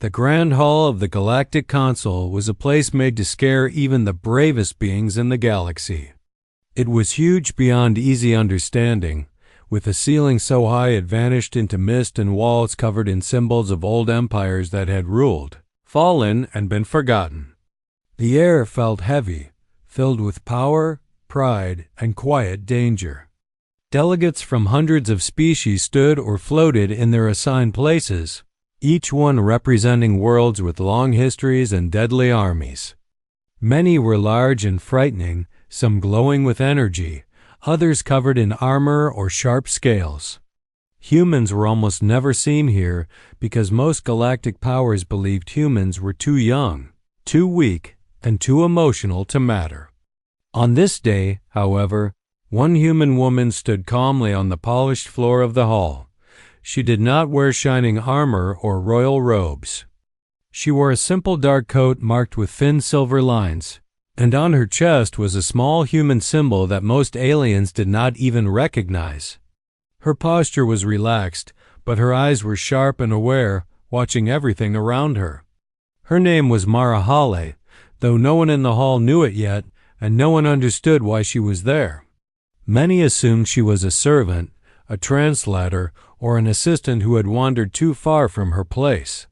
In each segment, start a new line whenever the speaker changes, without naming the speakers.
The Grand Hall of the Galactic Consul was a place made to scare even the bravest beings in the galaxy. It was huge beyond easy understanding, with a ceiling so high it vanished into mist and walls covered in symbols of old empires that had ruled, fallen, and been forgotten. The air felt heavy, filled with power, pride, and quiet danger. Delegates from hundreds of species stood or floated in their assigned places, each one representing worlds with long histories and deadly armies. Many were large and frightening, some glowing with energy, others covered in armor or sharp scales. Humans were almost never seen here because most galactic powers believed humans were too young, too weak, and too emotional to matter. On this day, however, one human woman stood calmly on the polished floor of the hall. She did not wear shining armor or royal robes. She wore a simple dark coat marked with thin silver lines, and on her chest was a small human symbol that most aliens did not even recognize. Her posture was relaxed, but her eyes were sharp and aware, watching everything around her. Her name was Mara Hale, though no one in the hall knew it yet, and no one understood why she was there. Many assumed she was a servant, a translator, or an assistant who had wandered too far from her place.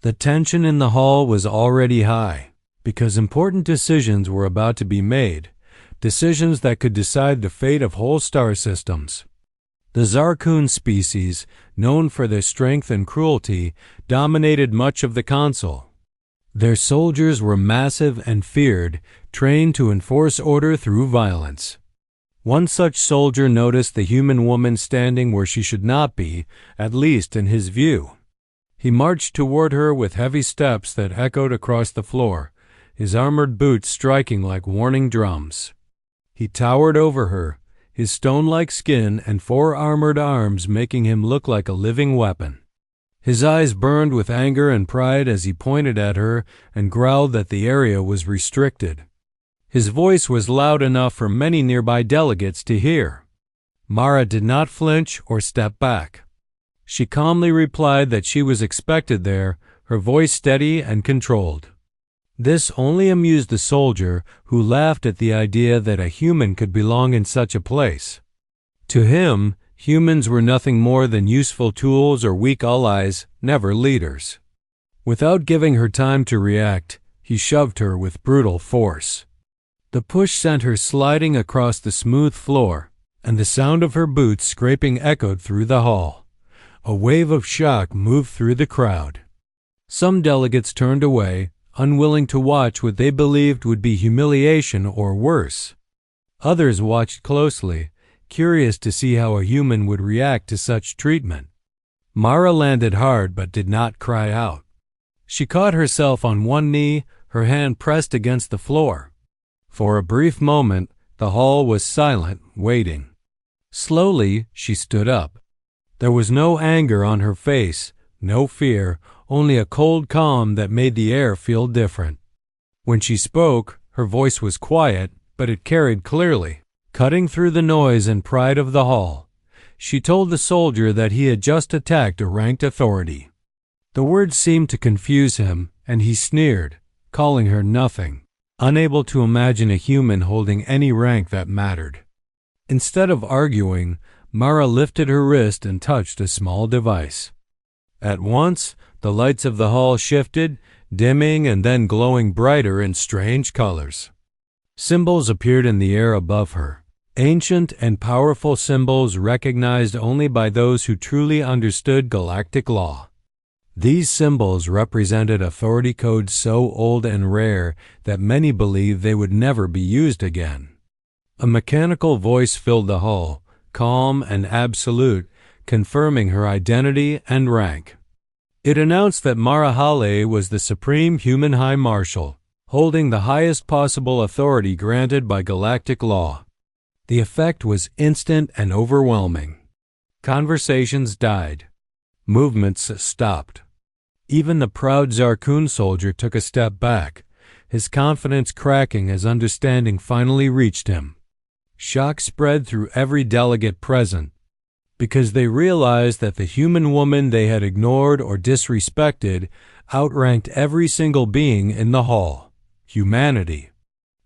The tension in the hall was already high, because important decisions were about to be made, decisions that could decide the fate of whole star systems. The Zarkun species, known for their strength and cruelty, dominated much of the Consul. Their soldiers were massive and feared, trained to enforce order through violence. One such soldier noticed the human woman standing where she should not be, at least in his view. He marched toward her with heavy steps that echoed across the floor, his armored boots striking like warning drums. He towered over her, his stone-like skin and 4 armored arms making him look like a living weapon. His eyes burned with anger and pride as he pointed at her and growled that the area was restricted. His voice was loud enough for many nearby delegates to hear. Mara did not flinch or step back. She calmly replied that she was expected there, her voice steady and controlled. This only amused the soldier, who laughed at the idea that a human could belong in such a place. To him, humans were nothing more than useful tools or weak allies, never leaders. Without giving her time to react, he shoved her with brutal force. The push sent her sliding across the smooth floor, and the sound of her boots scraping echoed through the hall. A wave of shock moved through the crowd. Some delegates turned away, unwilling to watch what they believed would be humiliation or worse. Others watched closely, curious to see how a human would react to such treatment. Mara landed hard but did not cry out. She caught herself on one knee, her hand pressed against the floor. For a brief moment, the hall was silent, waiting. Slowly, she stood up. There was no anger on her face, no fear, only a cold calm that made the air feel different. When she spoke, her voice was quiet, but it carried clearly, cutting through the noise and pride of the hall. She told the soldier that he had just attacked a ranked authority. The words seemed to confuse him, and he sneered, calling her nothing, unable to imagine a human holding any rank that mattered. Instead of arguing, Mara lifted her wrist and touched a small device. At once, the lights of the hall shifted, dimming and then glowing brighter in strange colors. Symbols appeared in the air above her, ancient and powerful symbols recognized only by those who truly understood galactic law. These symbols represented authority codes so old and rare that many believed they would never be used again. A mechanical voice filled the hall, calm and absolute, confirming her identity and rank. It announced that Mara Hale was the Supreme Human High Marshal, holding the highest possible authority granted by galactic law. The effect was instant and overwhelming. Conversations died. Movements stopped. Even the proud Zarkun soldier took a step back, his confidence cracking as understanding finally reached him. Shock spread through every delegate present, because they realized that the human woman they had ignored or disrespected outranked every single being in the hall: humanity.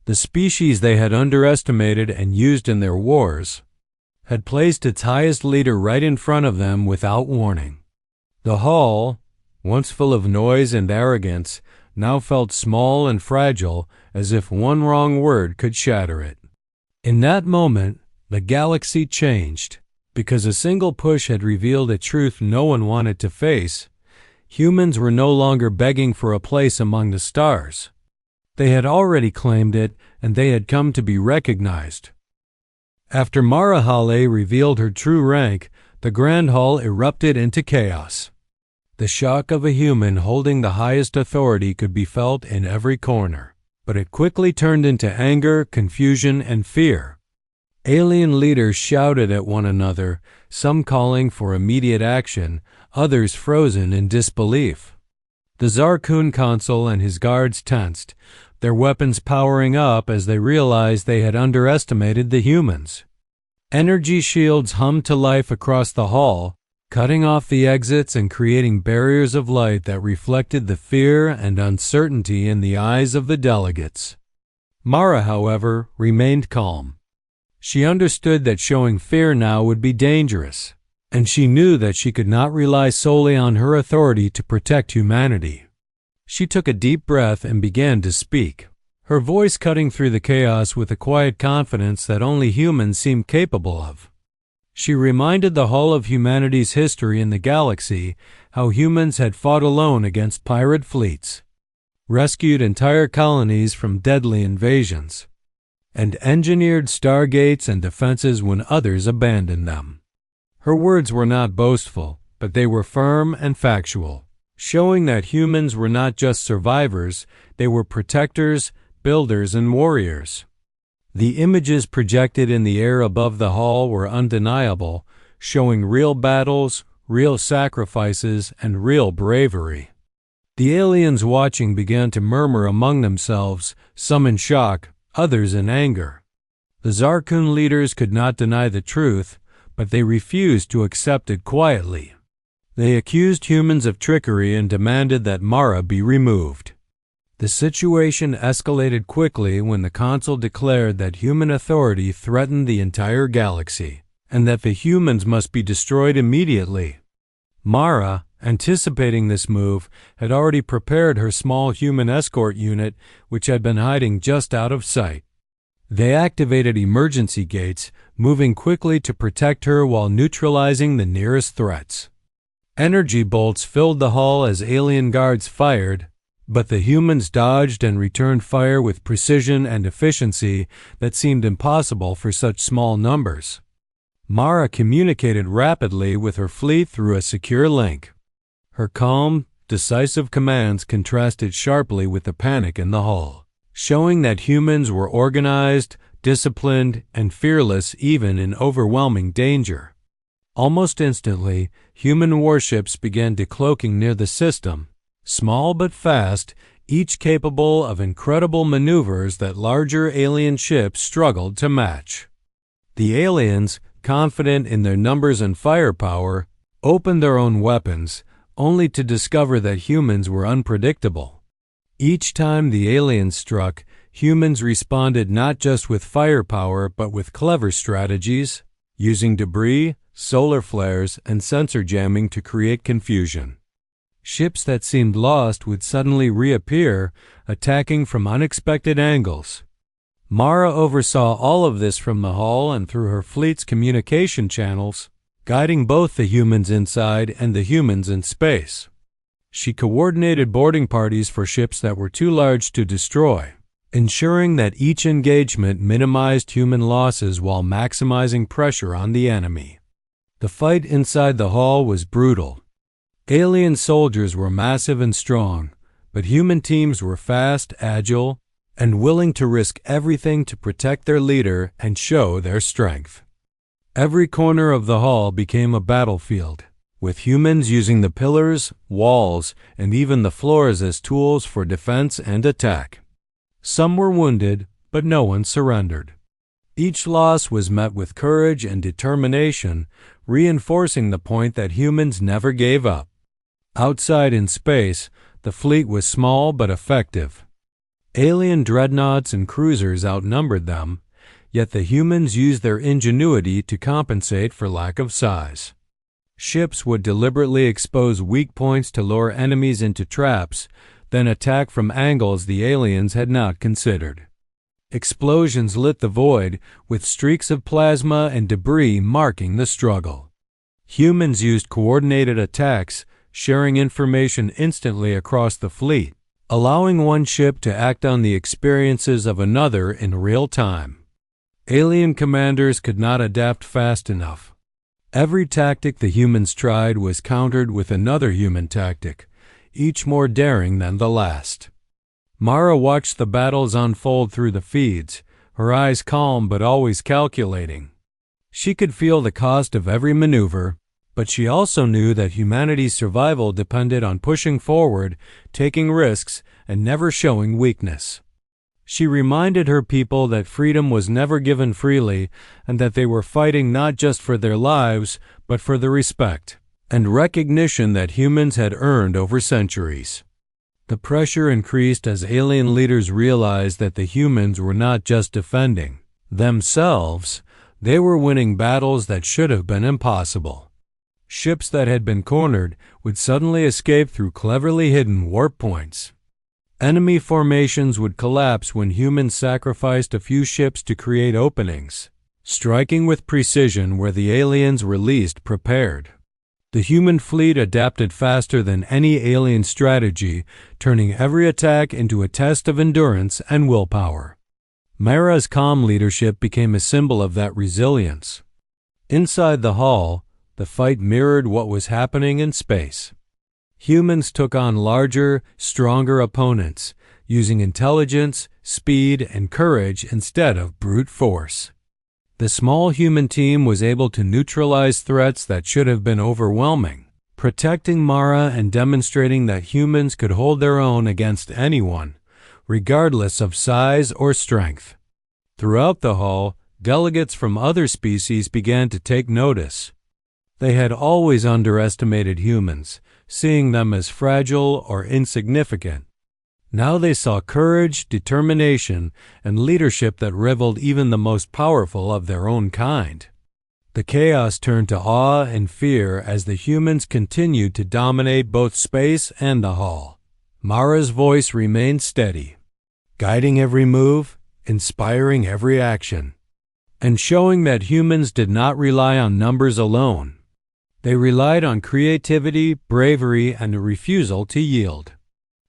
The species they had underestimated and used in their wars had placed its highest leader right in front of them without warning. The hall, once full of noise and arrogance, now felt small and fragile, as if one wrong word could shatter it. In that moment, the galaxy changed, because a single push had revealed a truth no one wanted to face. Humans were no longer begging for a place among the stars. They had already claimed it, and they had come to be recognized. After Marahale revealed her true rank, the Grand Hall erupted into chaos. The shock of a human holding the highest authority could be felt in every corner, but it quickly turned into anger, confusion, and fear. Alien leaders shouted at one another, some calling for immediate action, others frozen in disbelief. The Zarkun Consul and his guards tensed, their weapons powering up as they realized they had underestimated the humans. Energy shields hummed to life across the hall, cutting off the exits and creating barriers of light that reflected the fear and uncertainty in the eyes of the delegates. Mara, however, remained calm. She understood that showing fear now would be dangerous, and she knew that she could not rely solely on her authority to protect humanity. She took a deep breath and began to speak, her voice cutting through the chaos with a quiet confidence that only humans seemed capable of. She reminded the Hall of Humanity's history in the galaxy, how humans had fought alone against pirate fleets, rescued entire colonies from deadly invasions, and engineered stargates and defenses when others abandoned them. Her words were not boastful, but they were firm and factual, showing that humans were not just survivors, they were protectors, builders, and warriors. The images projected in the air above the hall were undeniable, showing real battles, real sacrifices, and real bravery. The aliens watching began to murmur among themselves, some in shock, others in anger. The Zarkun leaders could not deny the truth, but they refused to accept it quietly. They accused humans of trickery and demanded that Mara be removed. The situation escalated quickly when the Consul declared that human authority threatened the entire galaxy, and that the humans must be destroyed immediately. Mara, anticipating this move, had already prepared her small human escort unit, which had been hiding just out of sight. They activated emergency gates, moving quickly to protect her while neutralizing the nearest threats. Energy bolts filled the hall as alien guards fired, but the humans dodged and returned fire with precision and efficiency that seemed impossible for such small numbers. Mara communicated rapidly with her fleet through a secure link. Her calm, decisive commands contrasted sharply with the panic in the hull, showing that humans were organized, disciplined, and fearless even in overwhelming danger. Almost instantly, human warships began decloaking near the system, small but fast, each capable of incredible maneuvers that larger alien ships struggled to match. The aliens, confident in their numbers and firepower, opened their own weapons, only to discover that humans were unpredictable. Each time the aliens struck, humans responded not just with firepower but with clever strategies, using debris, solar flares, and sensor jamming to create confusion. Ships that seemed lost would suddenly reappear, attacking from unexpected angles. Mara oversaw all of this from the hull and through her fleet's communication channels, guiding both the humans inside and the humans in space. She coordinated boarding parties for ships that were too large to destroy, ensuring that each engagement minimized human losses while maximizing pressure on the enemy. The fight inside the hall was brutal. Alien soldiers were massive and strong, but human teams were fast, agile, and willing to risk everything to protect their leader and show their strength. Every corner of the hall became a battlefield, with humans using the pillars, walls, and even the floors as tools for defense and attack. Some were wounded, but no one surrendered. Each loss was met with courage and determination, reinforcing the point that humans never gave up. Outside in space, the fleet was small but effective. Alien dreadnoughts and cruisers outnumbered them, yet the humans used their ingenuity to compensate for lack of size. Ships would deliberately expose weak points to lure enemies into traps, then attack from angles the aliens had not considered. Explosions lit the void, with streaks of plasma and debris marking the struggle. Humans used coordinated attacks, sharing information instantly across the fleet, allowing one ship to act on the experiences of another in real time. Alien commanders could not adapt fast enough. Every tactic the humans tried was countered with another human tactic, each more daring than the last. Mara watched the battles unfold through the feeds, her eyes calm but always calculating. She could feel the cost of every maneuver, but she also knew that humanity's survival depended on pushing forward, taking risks, and never showing weakness. She reminded her people that freedom was never given freely and that they were fighting not just for their lives, but for the respect and recognition that humans had earned over centuries. The pressure increased as alien leaders realized that the humans were not just defending themselves, they were winning battles that should have been impossible. Ships that had been cornered would suddenly escape through cleverly hidden warp points. Enemy formations would collapse when humans sacrificed a few ships to create openings, striking with precision where the aliens were least prepared. The human fleet adapted faster than any alien strategy, turning every attack into a test of endurance and willpower. Mara's calm leadership became a symbol of that resilience. Inside the hall, the fight mirrored what was happening in space. Humans took on larger, stronger opponents, using intelligence, speed, and courage instead of brute force. The small human team was able to neutralize threats that should have been overwhelming, protecting Mara and demonstrating that humans could hold their own against anyone, regardless of size or strength. Throughout the hall, delegates from other species began to take notice. They had always underestimated humans, seeing them as fragile or insignificant. Now they saw courage, determination, and leadership that rivaled even the most powerful of their own kind. The chaos turned to awe and fear as the humans continued to dominate both space and the hall. Mara's voice remained steady, guiding every move, inspiring every action, and showing that humans did not rely on numbers alone. They relied on creativity, bravery, and a refusal to yield.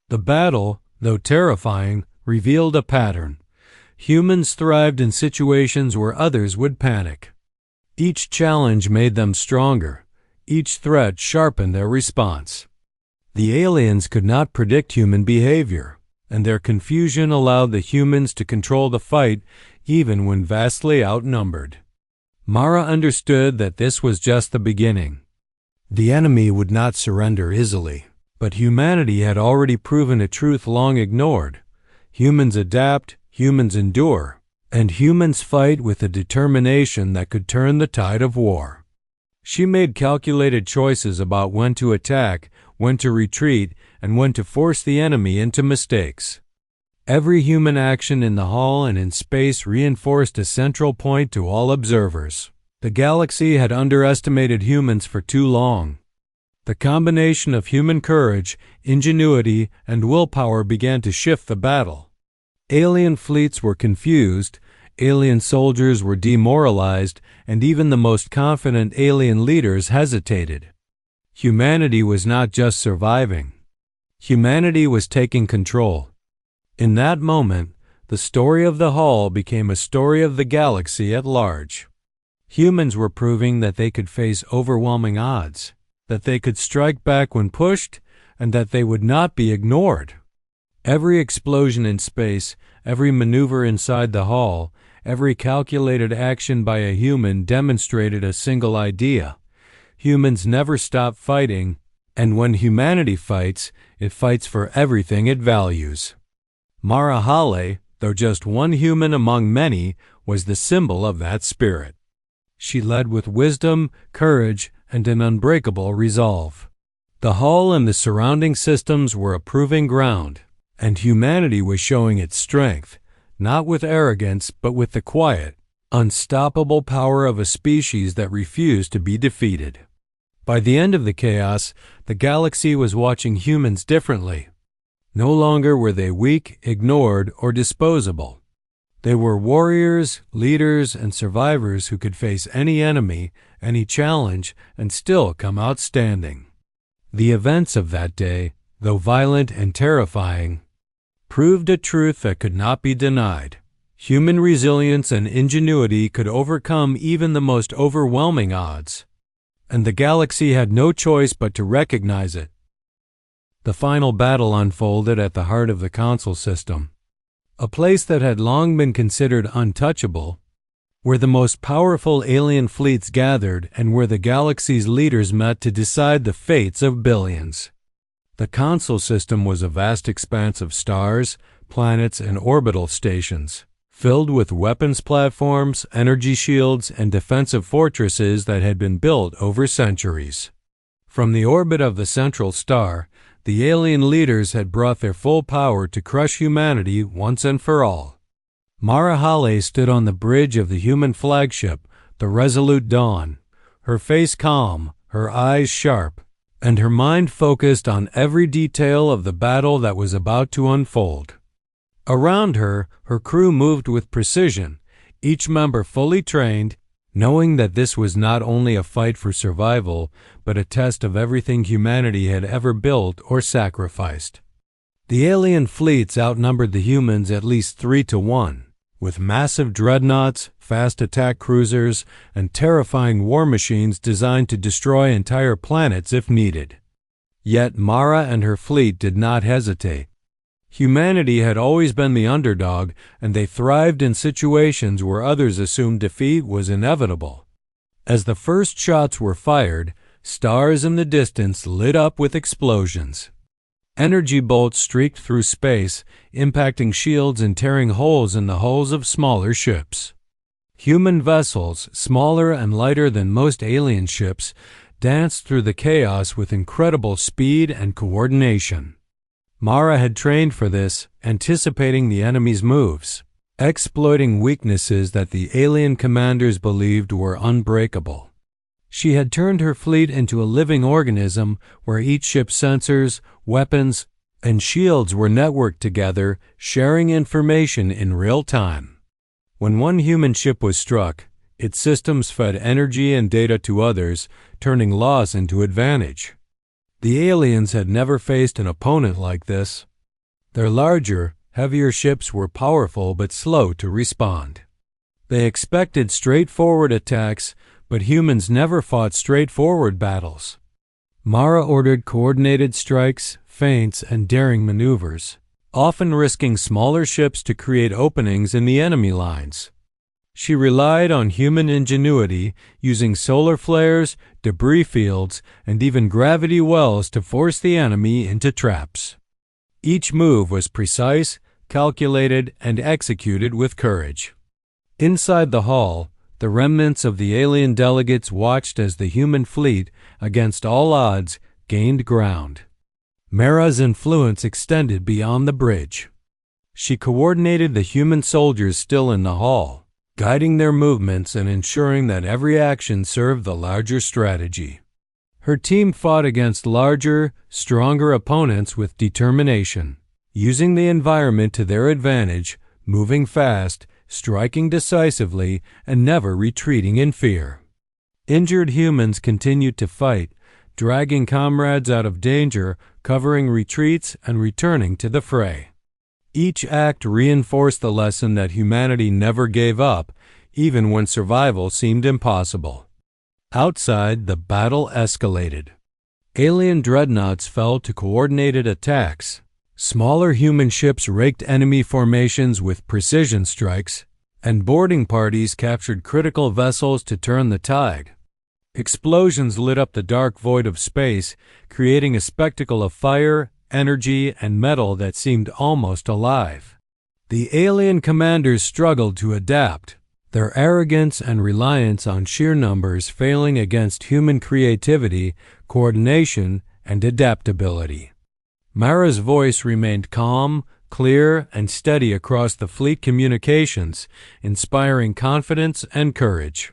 The battle, though terrifying, revealed a pattern. Humans thrived in situations where others would panic. Each challenge made them stronger. Each threat sharpened their response. The aliens could not predict human behavior, and their confusion allowed the humans to control the fight even when vastly outnumbered. Mara understood that this was just the beginning. The enemy would not surrender easily, but humanity had already proven a truth long ignored. Humans adapt, humans endure, and humans fight with a determination that could turn the tide of war. She made calculated choices about when to attack, when to retreat, and when to force the enemy into mistakes. Every human action in the hall and in space reinforced a central point to all observers. The galaxy had underestimated humans for too long. The combination of human courage, ingenuity, and willpower began to shift the battle. Alien fleets were confused, alien soldiers were demoralized, and even the most confident alien leaders hesitated. Humanity was not just surviving. Humanity was taking control. In that moment, the story of the Hall became a story of the galaxy at large. Humans were proving that they could face overwhelming odds, that they could strike back when pushed, and that they would not be ignored. Every explosion in space, every maneuver inside the Hall, every calculated action by a human demonstrated a single idea. Humans never stop fighting, and when humanity fights, it fights for everything it values. Mara Hale, though just one human among many, was the symbol of that spirit. She led with wisdom, courage, and an unbreakable resolve. The hull and the surrounding systems were a proving ground, and humanity was showing its strength, not with arrogance, but with the quiet, unstoppable power of a species that refused to be defeated. By the end of the chaos, the galaxy was watching humans differently. No longer were they weak, ignored, or disposable. They were warriors, leaders, and survivors who could face any enemy, any challenge, and still come out standing. The events of that day, though violent and terrifying, proved a truth that could not be denied. Human resilience and ingenuity could overcome even the most overwhelming odds, and the galaxy had no choice but to recognize it. The final battle unfolded at the heart of the Consul system, a place that had long been considered untouchable, where the most powerful alien fleets gathered and where the galaxy's leaders met to decide the fates of billions. The Consul system was a vast expanse of stars, planets, and orbital stations, filled with weapons platforms, energy shields, and defensive fortresses that had been built over centuries. From the orbit of the central star, the alien leaders had brought their full power to crush humanity once and for all. Mara Hale stood on the bridge of the human flagship, the Resolute Dawn, her face calm, her eyes sharp, and her mind focused on every detail of the battle that was about to unfold. Around her, her crew moved with precision, each member fully trained, knowing that this was not only a fight for survival, but a test of everything humanity had ever built or sacrificed. The alien fleets outnumbered the humans at least 3-1, with massive dreadnoughts, fast attack cruisers, and terrifying war machines designed to destroy entire planets if needed. Yet Mara and her fleet did not hesitate. Humanity had always been the underdog, and they thrived in situations where others assumed defeat was inevitable. As the first shots were fired, stars in the distance lit up with explosions. Energy bolts streaked through space, impacting shields and tearing holes in the hulls of smaller ships. Human vessels, smaller and lighter than most alien ships, danced through the chaos with incredible speed and coordination. Mara had trained for this, anticipating the enemy's moves, exploiting weaknesses that the alien commanders believed were unbreakable. She had turned her fleet into a living organism where each ship's sensors, weapons, and shields were networked together, sharing information in real time. When one human ship was struck, its systems fed energy and data to others, turning loss into advantage. The aliens had never faced an opponent like this. Their larger, heavier ships were powerful but slow to respond. They expected straightforward attacks, but humans never fought straightforward battles. Mara ordered coordinated strikes, feints, and daring maneuvers, often risking smaller ships to create openings in the enemy lines. She relied on human ingenuity, using solar flares, debris fields, and even gravity wells to force the enemy into traps. Each move was precise, calculated, and executed with courage. Inside the hall, the remnants of the alien delegates watched as the human fleet, against all odds, gained ground. Mara's influence extended beyond the bridge. She coordinated the human soldiers still in the hall, guiding their movements and ensuring that every action served the larger strategy. Her team fought against larger, stronger opponents with determination, using the environment to their advantage, moving fast, striking decisively, and never retreating in fear. Injured humans continued to fight, dragging comrades out of danger, covering retreats, and returning to the fray. Each act reinforced the lesson that humanity never gave up, even when survival seemed impossible. Outside, the battle escalated. Alien dreadnoughts fell to coordinated attacks. Smaller human ships raked enemy formations with precision strikes, and boarding parties captured critical vessels to turn the tide. Explosions lit up the dark void of space, creating a spectacle of fire, energy, and metal that seemed almost alive. The alien commanders struggled to adapt, their arrogance and reliance on sheer numbers failing against human creativity, coordination, and adaptability. Mara's voice remained calm, clear, and steady across the fleet communications, inspiring confidence and courage.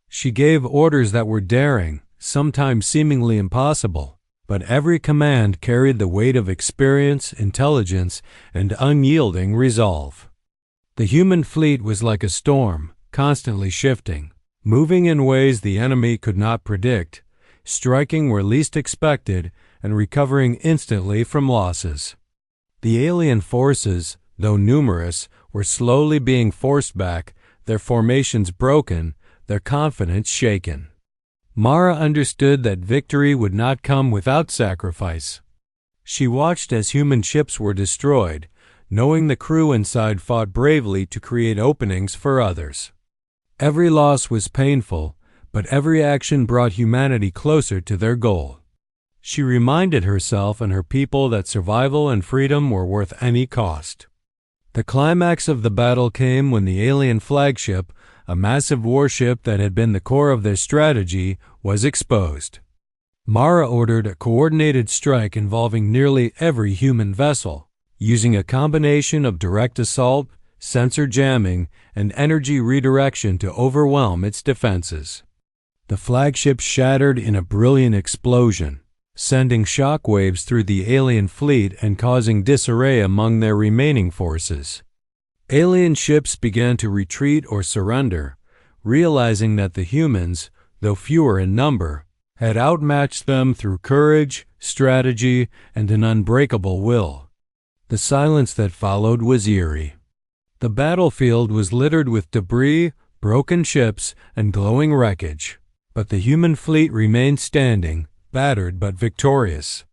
She gave orders that were daring, sometimes seemingly impossible, but every command carried the weight of experience, intelligence, and unyielding resolve. The human fleet was like a storm, constantly shifting, moving in ways the enemy could not predict, striking where least expected, and recovering instantly from losses. The alien forces, though numerous, were slowly being forced back, their formations broken, their confidence shaken. Mara understood that victory would not come without sacrifice. She watched as human ships were destroyed, knowing the crew inside fought bravely to create openings for others. Every loss was painful, but every action brought humanity closer to their goal. She reminded herself and her people that survival and freedom were worth any cost. The climax of the battle came when the alien flagship, a massive warship that had been the core of their strategy, was exposed. Mara ordered a coordinated strike involving nearly every human vessel, using a combination of direct assault, sensor jamming, and energy redirection to overwhelm its defenses. The flagship shattered in a brilliant explosion, sending shockwaves through the alien fleet and causing disarray among their remaining forces. Alien ships began to retreat or surrender, realizing that the humans, though fewer in number, had outmatched them through courage, strategy, and an unbreakable will. The silence that followed was eerie. The battlefield was littered with debris, broken ships, and glowing wreckage, but the human fleet remained standing, battered but victorious.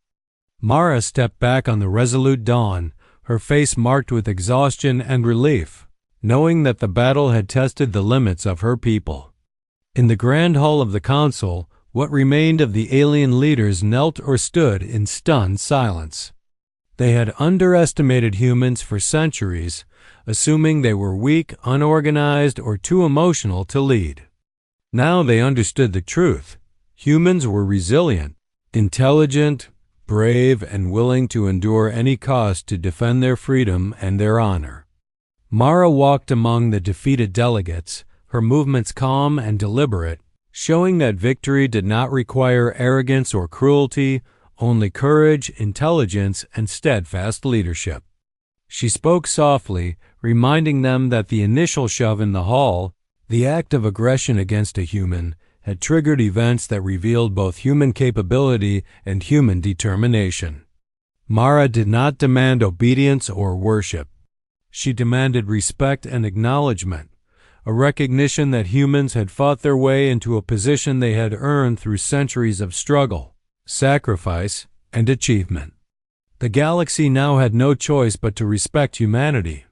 Mara stepped back on the resolute dawn, her face marked with exhaustion and relief, knowing that the battle had tested the limits of her people. In the grand hall of the Consul, what remained of the alien leaders knelt or stood in stunned silence. They had underestimated humans for centuries, assuming they were weak, unorganized, or too emotional to lead. Now they understood the truth. Humans were resilient, intelligent, brave, and willing to endure any cost to defend their freedom and their honor. Mara walked among the defeated delegates, her movements calm and deliberate, showing that victory did not require arrogance or cruelty, only courage, intelligence, and steadfast leadership. She spoke softly, reminding them that the initial shove in the hall, the act of aggression against a human, had triggered events that revealed both human capability and human determination. Mara did not demand obedience or worship. She demanded respect and acknowledgement, a recognition that humans had fought their way into a position they had earned through centuries of struggle, sacrifice, and achievement. The galaxy now had no choice but to respect humanity.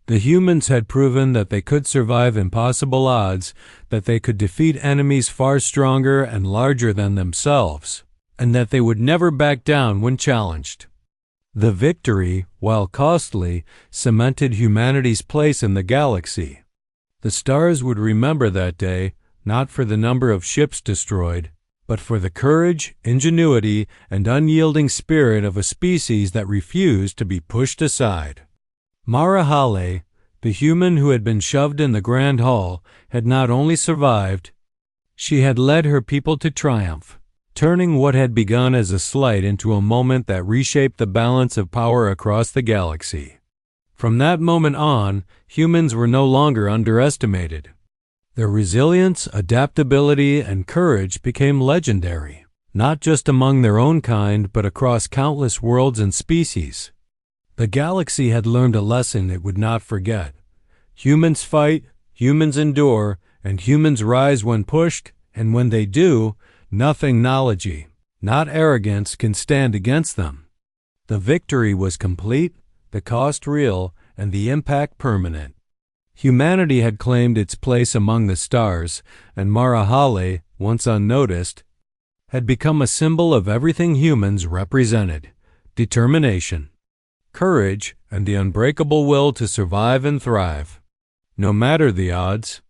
The humans had proven that they could survive impossible odds, that they could defeat enemies far stronger and larger than themselves, and that they would never back down when challenged. The victory, while costly, cemented humanity's place in the galaxy. The stars would remember that day, not for the number of ships destroyed, but for the courage, ingenuity, and unyielding spirit of a species that refused to be pushed aside. Mara Hale, the human who had been shoved in the Grand Hall, had not only survived, she had led her people to triumph, turning what had begun as a slight into a moment that reshaped the balance of power across the galaxy. From that moment on, humans were no longer underestimated. Their resilience, adaptability, and courage became legendary, not just among their own kind, but across countless worlds and species. The galaxy had learned a lesson it would not forget. Humans fight, humans endure, and humans rise when pushed, and when they do, nothing knowledge, not arrogance, can stand against them. The victory was complete, the cost real, and the impact permanent. Humanity had claimed its place among the stars, and Mara Hale, once unnoticed, had become a symbol of everything humans represented: determination, courage, and the unbreakable will to survive and thrive. No matter the odds,